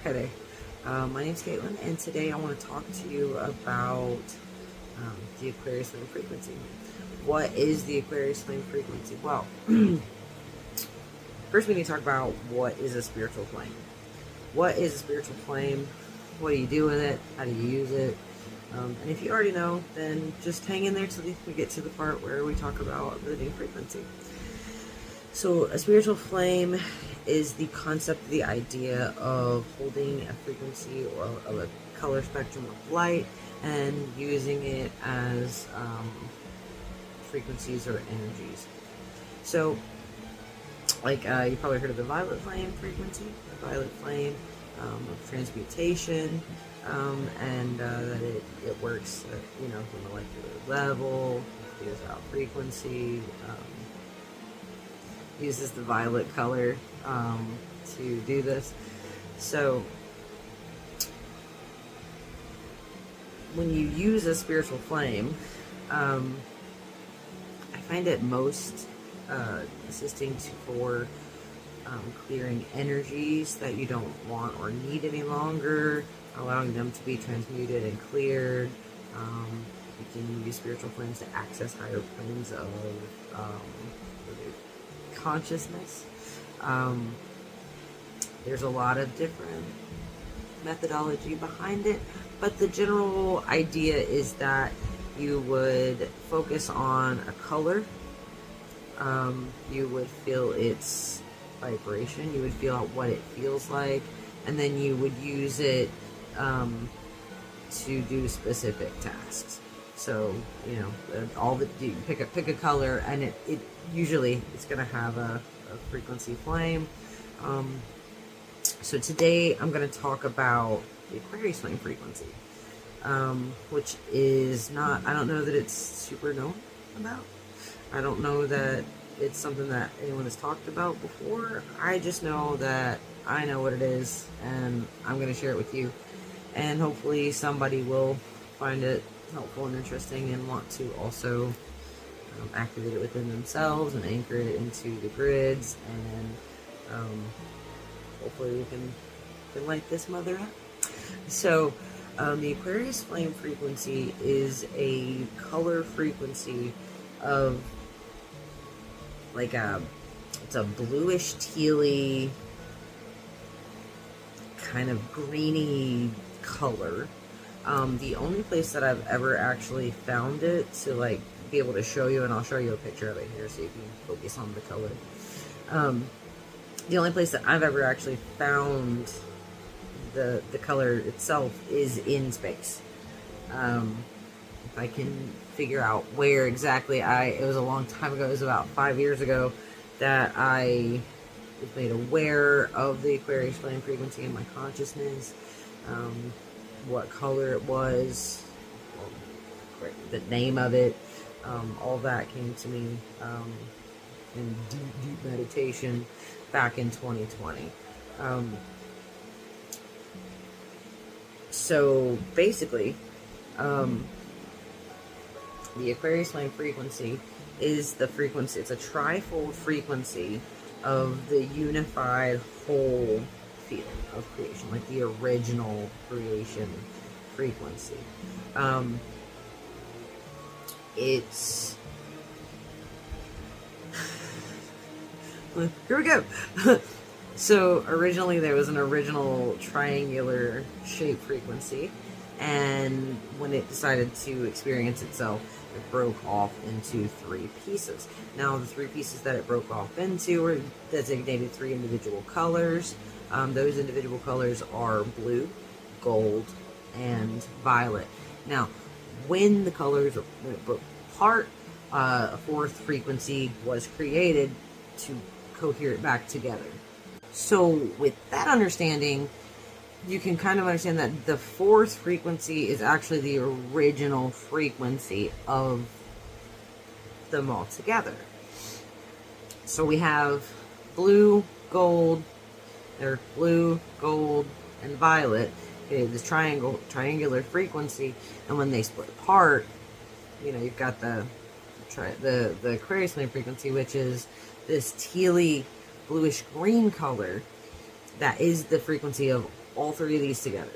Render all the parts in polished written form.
Hi there. My name's Caitlin, and today I want to talk to you about the Aquarius Flame Frequency. What is the Aquarius Flame Frequency? Well, first we need to talk about what is a spiritual flame. What is a spiritual flame? What do you do with it? How do you use it? And if you already know, then just hang in there till we get to the part where we talk about the new frequency. So a spiritual flame is the concept, the idea of holding a frequency or a color spectrum of light and using it as frequencies or energies. So, like you probably heard of the violet flame frequency, the violet flame of transmutation, and that it works at, the molecular level, figures out frequency, uses the violet color to do this. So when you use a spiritual flame, I find it most assisting for clearing energies that you don't want or need any longer, allowing them to be transmuted and cleared. You can use spiritual flames to access higher planes of consciousness. There's a lot of different methodology behind it, but the general idea is that you would focus on a color, you would feel its vibration, you would feel out what it feels like, and then you would use it to do specific tasks. So, you pick a color, and it usually it's going to have a frequency flame. So today I'm going to talk about the Aquarius flame frequency, which is not, I don't know that it's super known about. I don't know that it's something that anyone has talked about before. I just know that I know what it is, and I'm going to share it with you. And hopefully somebody will find it helpful and interesting and want to also activate it within themselves and anchor it into the grids, and hopefully we can light this mother up. So the Aquarius flame frequency is a color frequency of it's a bluish tealy kind of greeny color. The only place that I've ever actually found it to be able to show you, and I'll show you a picture of it here so you can focus on the color. The only place that I've ever actually found the color itself is in space. If I can figure out where exactly it was a long time ago, it was about 5 years ago that I was made aware of the Aquarius flame frequency in my consciousness. What color it was, the name of it, all that came to me in deep meditation back in 2020. So basically, the Aquarius flame frequency is the frequency, it's a trifold frequency of the unified whole field of creation, like the original creation frequency. It's here we go. So originally there was an original triangular shape frequency, and when it decided to experience itself, it broke off into 3 pieces. Now the 3 pieces that it broke off into were designated 3 individual colors. Those individual colors are blue, gold, and violet. Now, when the colors broke apart, a 4th frequency was created to cohere it back together. So with that understanding, you can kind of understand that the 4th frequency is actually the original frequency of them all together. So we have blue, gold, or blue, gold, and violet. Okay, this triangular frequency, and when they split apart, you've got the Aquarius flame frequency, which is this tealy bluish green color That is the frequency of all three of these together.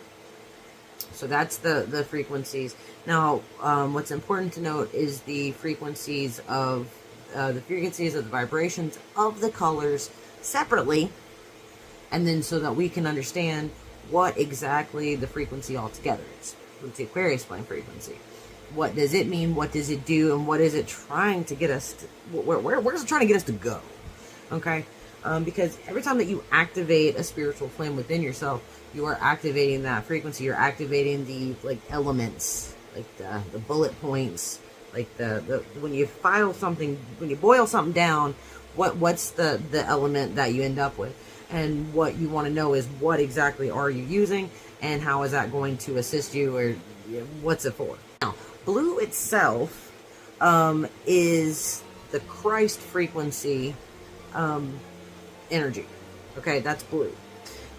So that's the frequencies. Now, what's important to note is the frequencies of the vibrations of the colors separately, and then so that we can understand what exactly the frequency altogether is. With the Aquarius Flame Frequency, what does it mean? What does it do? And what is it trying to get us to? Where's it trying to get us to go? Okay, because every time that you activate a spiritual flame within yourself, you are activating that frequency. You're activating the elements, like the bullet points, like the when you boil something down, what's the element that you end up with, and what you want to know is what exactly are you using, and how is that going to assist you, or what's it for? Now, blue itself is the Christ frequency energy. Okay, that's blue.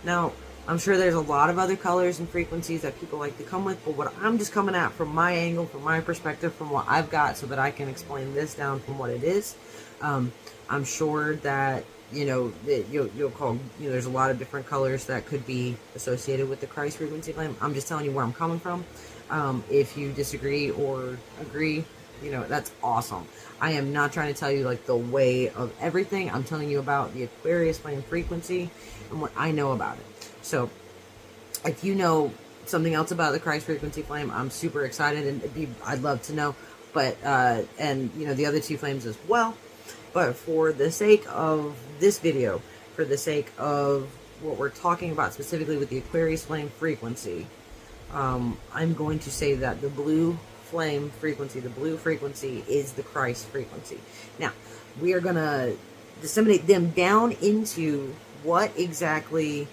Now, I'm sure there's a lot of other colors and frequencies that people like to come with, but what I'm just coming at from my angle, from my perspective, from what I've got, so that I can explain this down from what it is. I'm sure that that you'll call, there's a lot of different colors that could be associated with the Christ frequency flame. I'm just telling you where I'm coming from. If you disagree or agree, that's awesome. I am not trying to tell you like the way of everything. I'm telling you about the Aquarius Flame Frequency and what I know about it. So if you know something else about the Christ frequency flame, I'm super excited, and I'd love to know. But and the other two flames as well. But for the sake of this video, for the sake of what we're talking about specifically with the Aquarius Flame Frequency, I'm going to say that the blue flame frequency, the blue frequency, is the Christ frequency. Now, we are going to disseminate them down into what exactly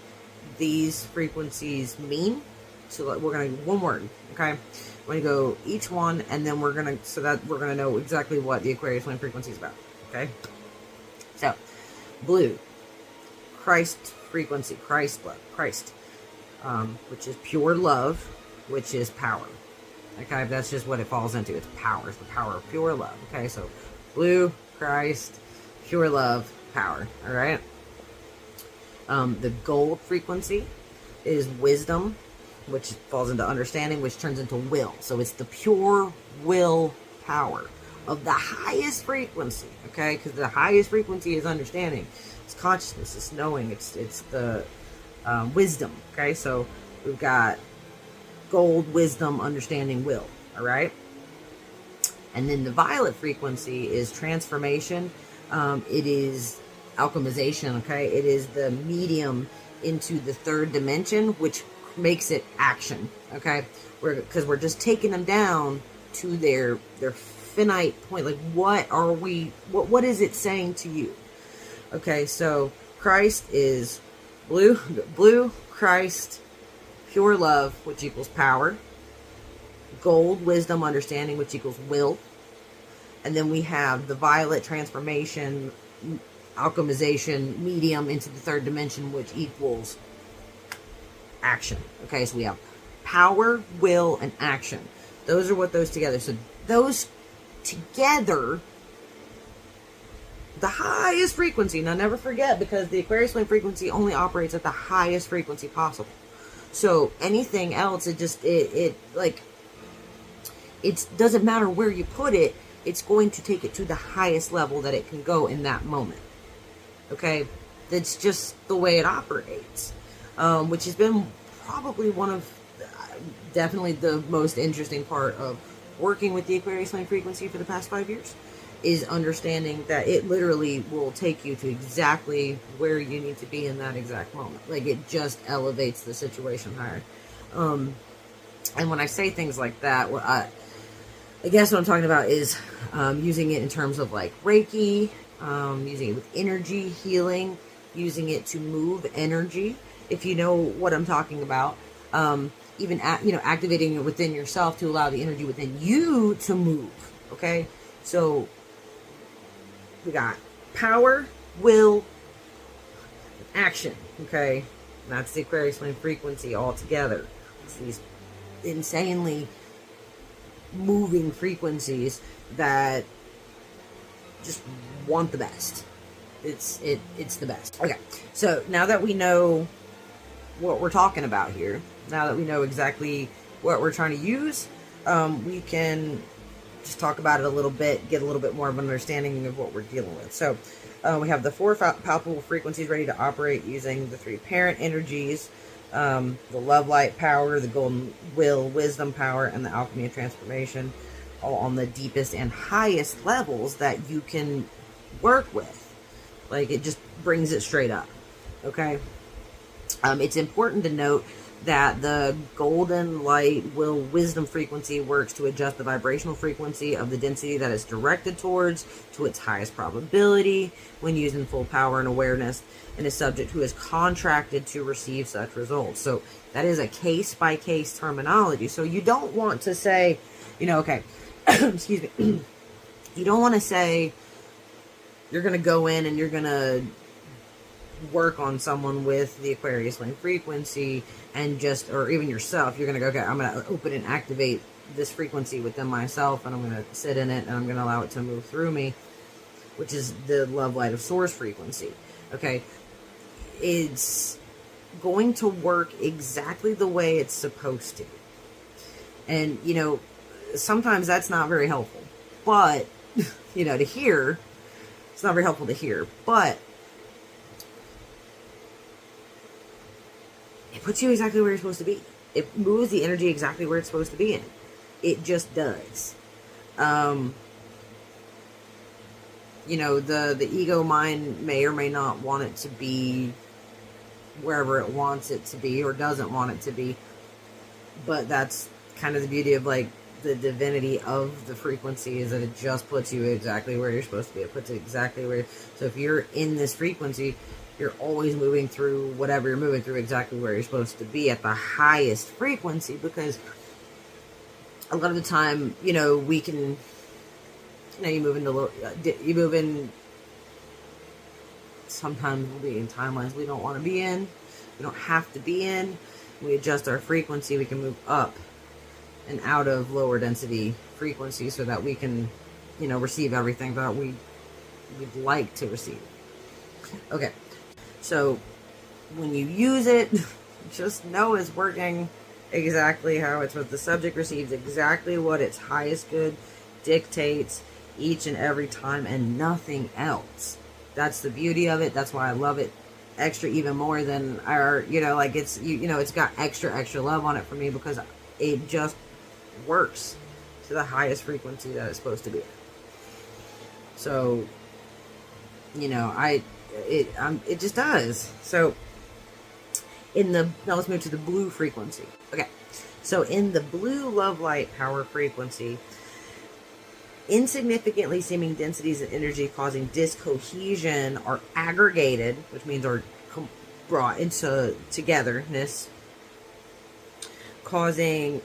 these frequencies mean. So we're going to one word, okay? We're going to go each one, and then we're going to know exactly what the Aquarius Flame Frequency is about, okay? So, blue, Christ frequency, Christ love, Christ, which is pure love, which is power. Okay, that's just what it falls into. It's power. It's the power of pure love. Okay, so blue, Christ, pure love, power. All right. The gold frequency is wisdom, which falls into understanding, which turns into will. So it's the pure will power of the highest frequency. Okay, because the highest frequency is understanding. It's consciousness. It's knowing. It's the wisdom. Okay, so we've got gold, wisdom, understanding, will. All right. And then the violet frequency is transformation. It is alchemization. Okay, it is the medium into the third dimension, which makes it action. Okay, because we're just taking them down to their finite point. Like, what are we? What is it saying to you? Okay, so Christ is blue, Christ, pure love, which equals power. Gold, wisdom, understanding, which equals will. And then we have the violet, transformation, alchemization, medium into the third dimension, which equals action. Okay, so we have power, will, and action. Those are what those together. So those together, the highest frequency. Now, never forget, because the Aquarius Flame Frequency only operates at the highest frequency possible. So anything else, it doesn't matter where you put it. It's going to take it to the highest level that it can go in that moment. Okay, that's just the way it operates, which has been probably one of definitely the most interesting part of working with the Aquarius Flame Frequency for the past 5 years, is understanding that it literally will take you to exactly where you need to be in that exact moment. Like, it just elevates the situation higher. And when I say things like that, I guess what I'm talking about is using it in terms of like Reiki, using it with energy healing, using it to move energy, if you know what I'm talking about. Even activating it within yourself to allow the energy within you to move. Okay, so we got power, will, action. Okay, and that's the Aquarius Flame Frequency all together. It's these insanely moving frequencies that just want the best. It's the best. Okay, so now that we know what we're talking about here. Now that we know exactly what we're trying to use, we can just talk about it a little bit, get a little bit more of an understanding of what we're dealing with. So we have the 4 palpable frequencies ready to operate using the 3 parent energies, the love light power, the golden will wisdom power, and the alchemy of transformation, all on the deepest and highest levels that you can work with. Like, it just brings it straight up. Okay. It's important to note that the golden light will wisdom frequency works to adjust the vibrational frequency of the density that it's directed towards to its highest probability when used in full power and awareness, and is subject who is contracted to receive such results. So that is a case-by-case terminology. So you don't want to say, okay, excuse me, you don't want to say you're going to go in and you're going to work on someone with the Aquarius Flame Frequency and just, or even yourself, you're going to go, okay, I'm going to open and activate this frequency within myself, and I'm going to sit in it, and I'm going to allow it to move through me, which is the love light of source frequency. Okay. It's going to work exactly the way it's supposed to. And, sometimes that's not very helpful, but, to hear, it's not very helpful to hear, but it puts you exactly where you're supposed to be. It moves the energy exactly where it's supposed to be in. It just does. The ego mind may or may not want it to be wherever it wants it to be or doesn't want it to be. But that's kind of the beauty of, like, the divinity of the frequency, is that it just puts you exactly where you're supposed to be. It puts it exactly where. So if you're in this frequency, you're always moving through whatever you're moving through exactly where you're supposed to be at the highest frequency, because a lot of the time, we can, you move in, sometimes we'll be in timelines we don't want to be in, we don't have to be in. We adjust our frequency, we can move up and out of lower density frequency so that we can, receive everything that we'd like to receive. Okay. So when you use it, just know it's working exactly how it's what the subject receives, exactly what its highest good dictates each and every time, and nothing else. That's the beauty of it. That's why I love it extra, even more than our, it's, it's got extra love on it for me, because it just works to the highest frequency that it's supposed to be. So, it just does. So now let's move to the blue frequency. Okay. So in the blue love light power frequency, insignificantly seeming densities of energy causing discohesion are aggregated, which means are brought into togetherness, causing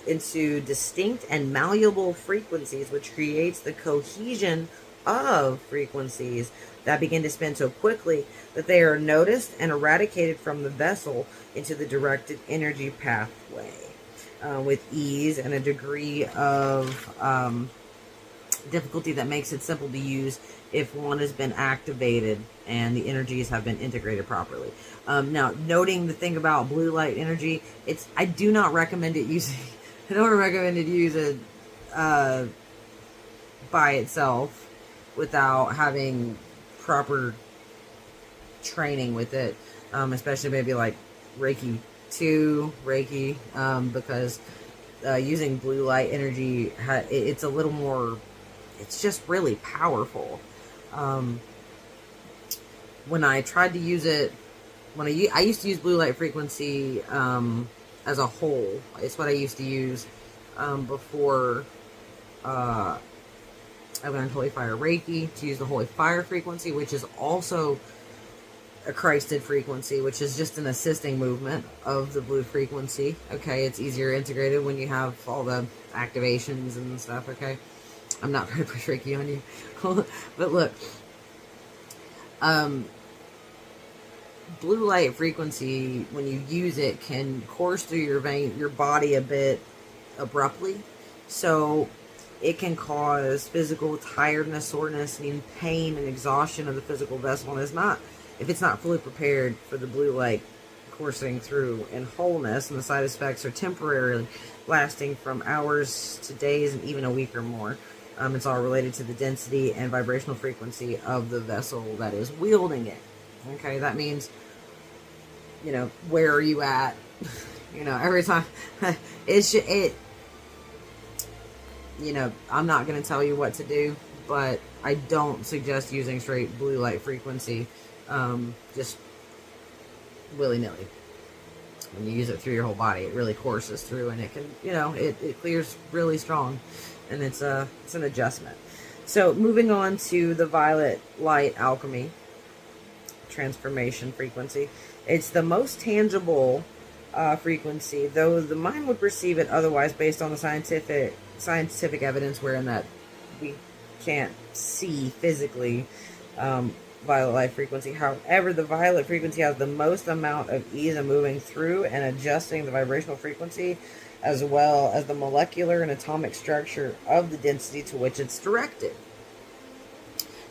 into distinct and malleable frequencies, which creates the cohesion of frequencies that begin to spin so quickly that they are noticed and eradicated from the vessel into the directed energy pathway with ease and a degree of difficulty that makes it simple to use if one has been activated and the energies have been integrated properly. Now, noting the thing about blue light energy, I do not recommend it using, I don't recommend it use it by itself without having proper training with it, especially maybe like Reiki 2, because using blue light energy, it's a little more, it's just really powerful. When I tried to use it, I used to use blue light frequency as a whole. It's what I used to use before I went on Holy Fire Reiki, to use the Holy Fire frequency, which is also a Christed frequency, which is just an assisting movement of the blue frequency. Okay, it's easier integrated when you have all the activations and stuff. Okay, I'm not trying to push Reiki on you, but look, blue light frequency, when you use it, can course through your body a bit abruptly, so it can cause physical tiredness, soreness, and even pain and exhaustion of the physical vessel. And if it's not fully prepared for the blue light coursing through in wholeness, and the side effects are temporarily, lasting from hours to days and even a week or more. It's all related to the density and vibrational frequency of the vessel that is wielding it. Okay, that means, you know, where are you at? You know, every time you know, I'm not going to tell you what to do, but I don't suggest using straight blue light frequency, just willy-nilly. When you use it through your whole body, it really courses through, and it can, you know, it clears really strong, and it's an adjustment. So moving on to the violet light alchemy transformation frequency. It's the most tangible frequency, though the mind would perceive it otherwise based on the scientific evidence, wherein that we can't see physically violet light frequency. However, the violet frequency has the most amount of ease in moving through and adjusting the vibrational frequency, as well as the molecular and atomic structure of the density to which it's directed.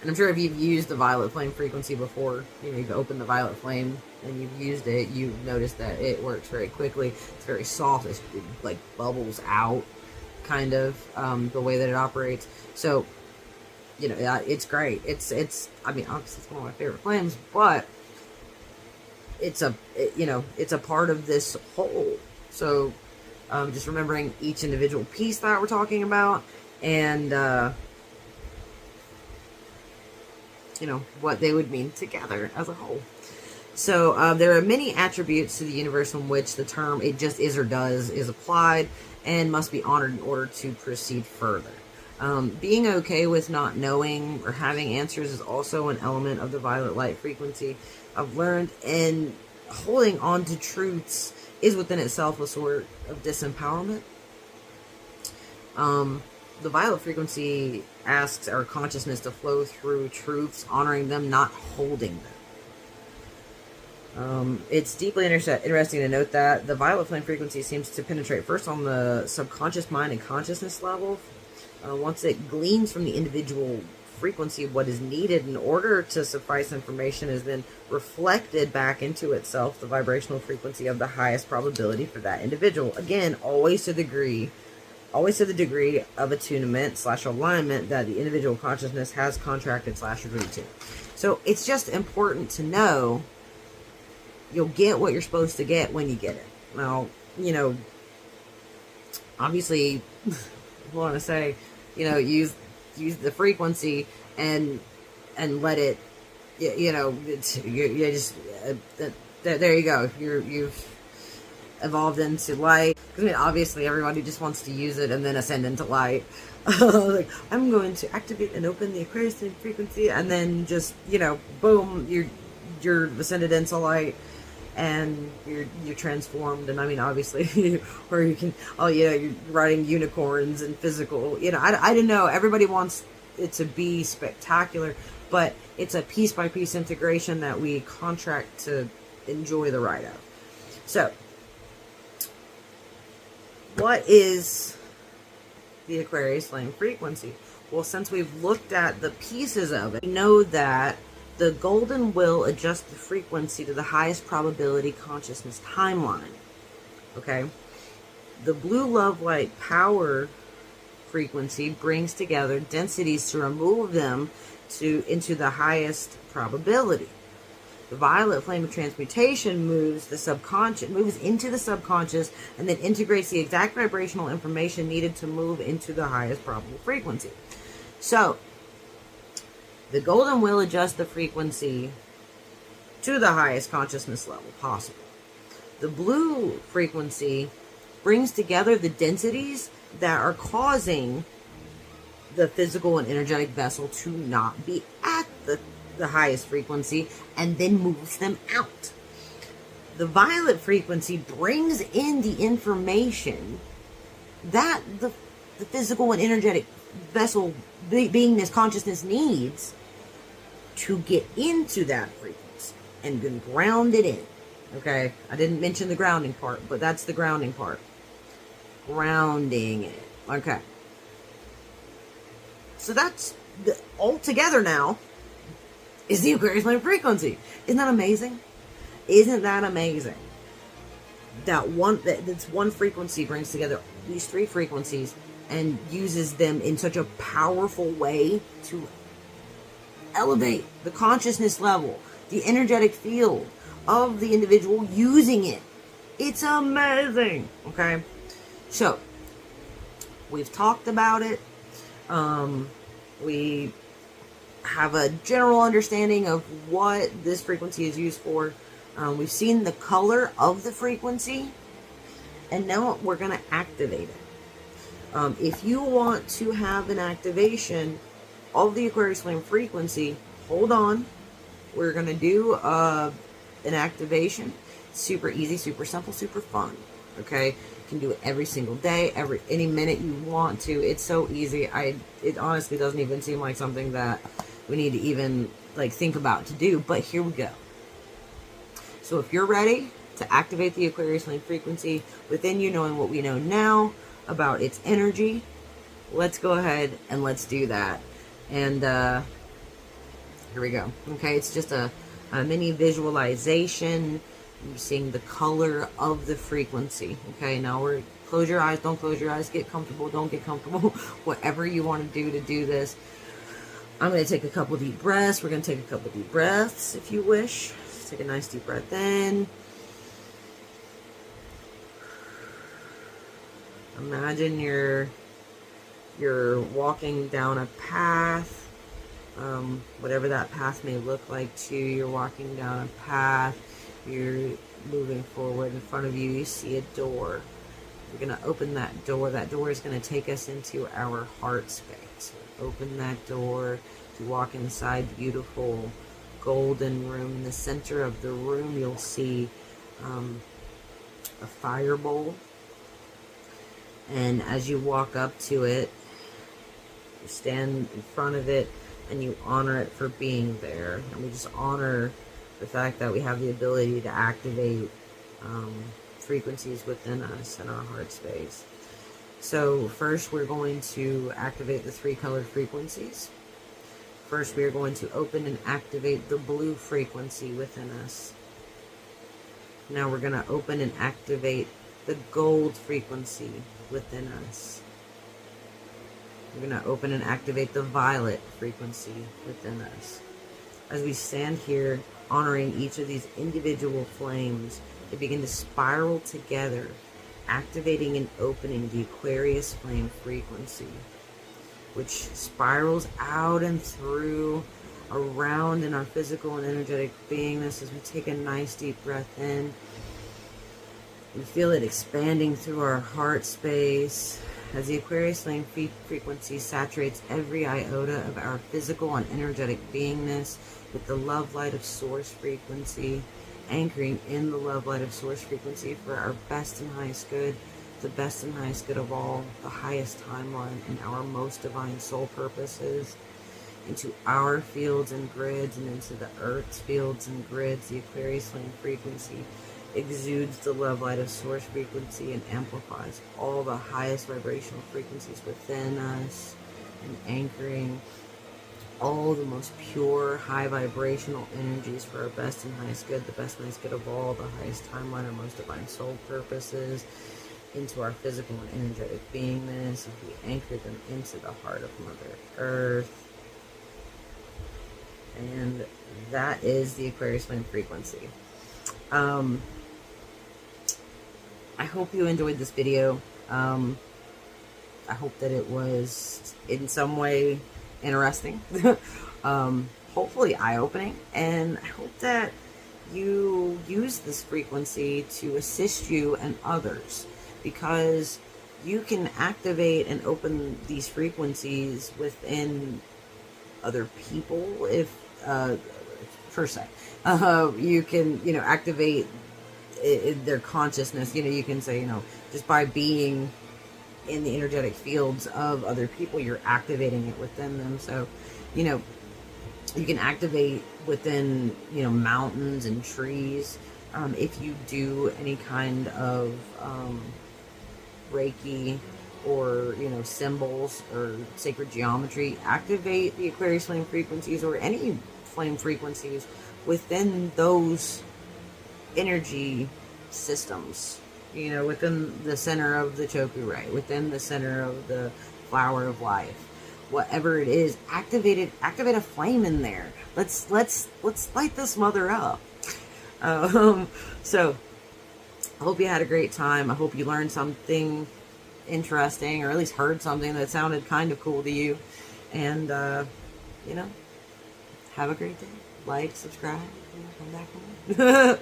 And I'm sure if you've used the violet flame frequency before, you know, you've opened the violet flame and you've used it, you've noticed that it works very quickly. It's very soft. It like bubbles out, kind of, the way that it operates. So, you know, it's great. I mean, obviously it's one of my favorite flames, but it's a part of this whole. So, just remembering each individual piece that we're talking about, and, you know, what they would mean together as a whole. So, there are many attributes to the universe in which the term "it just is or does" is applied and must be honored in order to proceed further. Being okay with not knowing or having answers is also an element of the violet light frequency. I've learned, and holding on to truths is within itself a sort of disempowerment. The violet frequency asks our consciousness to flow through truths, honoring them, not holding them. It's deeply interesting to note that the violet flame frequency seems to penetrate first on the subconscious mind and consciousness level. Once it gleans from the individual frequency of what is needed in order to suffice information is then reflected back into itself, the vibrational frequency of the highest probability for that individual. Again, always to the degree of attunement / alignment that the individual consciousness has contracted / agreed to. So it's just important to know you'll get what you're supposed to get when you get it. Now, you know, obviously, I want to say, you know, use the frequency and let it, you know, you just there you go. You've evolved into light. I mean, obviously, everybody just wants to use it and then ascend into light. Like, I'm going to activate and open the Aquarius Flame Frequency, and then just, you know, boom, you're ascended into light. And you're transformed, and I mean, obviously, or you can, oh yeah, you're riding unicorns and physical, you know, I don't know, everybody wants it to be spectacular, but it's a piece by piece integration that we contract to enjoy the ride of. So, what is the Aquarius Flame Frequency? Well, since we've looked at the pieces of it, we know that the golden will adjust the frequency to the highest probability consciousness timeline. Okay? The blue love light power frequency brings together densities to remove them into the highest probability. The violet flame of transmutation moves into the subconscious, and then integrates the exact vibrational information needed to move into the highest probable frequency. So, the golden will adjust the frequency to the highest consciousness level possible. The blue frequency brings together the densities that are causing the physical and energetic vessel to not be at the highest frequency, and then moves them out. The violet frequency brings in the information that the physical and energetic vessel, beingness, consciousness needs to get into that frequency and then ground it in. Okay, I didn't mention the grounding part, but that's the grounding part. Grounding it. Okay. So that's all together now is the Aquarius Flame Frequency. Isn't that amazing? Isn't that amazing? that's one frequency brings together these three frequencies and uses them in such a powerful way to elevate the consciousness level, the energetic field of the individual using it. It's amazing. Okay, so we've talked about it. We have a general understanding of what this frequency is used for. We've seen the color of the frequency, and now we're going to activate it. If you want to have an activation of the Aquarius Flame Frequency, hold on. We're going to do an activation. Super easy, super simple, super fun. Okay, you can do it every single day, any minute you want to. It's so easy. It honestly doesn't even seem like something that we need to even like think about to do, but here we go. So if you're ready to activate the Aquarius Flame Frequency within you, knowing what we know now about its energy, let's go ahead and let's do that. And here we go. Okay, it's just a mini visualization. You're seeing the color of the frequency. Okay, now close your eyes, don't close your eyes, get comfortable, don't get comfortable, whatever you want to do this. I'm going to take a couple deep breaths. We're going to take a couple deep breaths if you wish. Just take a nice deep breath in. Imagine you're walking down a path, whatever that path may look like to you. You're walking down a path. You're moving forward. In front of you, you see a door. You're going to open that door. That door is going to take us into our heart space. Open that door to walk inside beautiful golden room. In the center of the room, you'll see a fire bowl. And as you walk up to it, you stand in front of it and you honor it for being there. And we just honor the fact that we have the ability to activate frequencies within us in our heart space. So first we're going to activate the three colored frequencies. First we are going to open and activate the blue frequency within us. Now we're going to open and activate the gold frequency within us. We're going to open and activate the violet frequency within us. As we stand here honoring each of these individual flames, they begin to spiral together, activating and opening the Aquarius Flame Frequency, which spirals out and through, around in our physical and energetic beingness. As we take a nice deep breath in, we feel it expanding through our heart space as the Aquarius Flame Frequency saturates every iota of our physical and energetic beingness with the love light of Source Frequency, anchoring in the love light of Source Frequency for our best and highest good, the best and highest good of all, the highest timeline, and our most divine soul purposes, into our fields and grids and into the Earth's fields and grids. The Aquarius Flame Frequency exudes the love light of Source Frequency and amplifies all the highest vibrational frequencies within us, and anchoring all the most pure, high vibrational energies for our best and highest good, the best and highest good of all, the highest timeline, our most divine soul purposes, into our physical and energetic beingness, as we anchor them into the heart of Mother Earth. And that is the Aquarius Flame Frequency. I hope you enjoyed this video. I hope that it was in some way interesting, hopefully eye-opening, and I hope that you use this frequency to assist you and others, because you can activate and open these frequencies within other people if per se. You can, activate their consciousness. You can say, just by being in the energetic fields of other people, you're activating it within them. So, you can activate within, mountains and trees. If you do any kind of Reiki or, symbols or sacred geometry, activate the Aquarius Flame Frequencies or any flame frequencies within those energy systems you know, within the center of the chokurei, within the center of the flower of life, whatever it is, activate a flame in there. Let's light this mother up. So I hope you had a great time. I hope you learned something interesting, or at least heard something that sounded kind of cool to you. And you know, have a great day. Like, subscribe, come back on.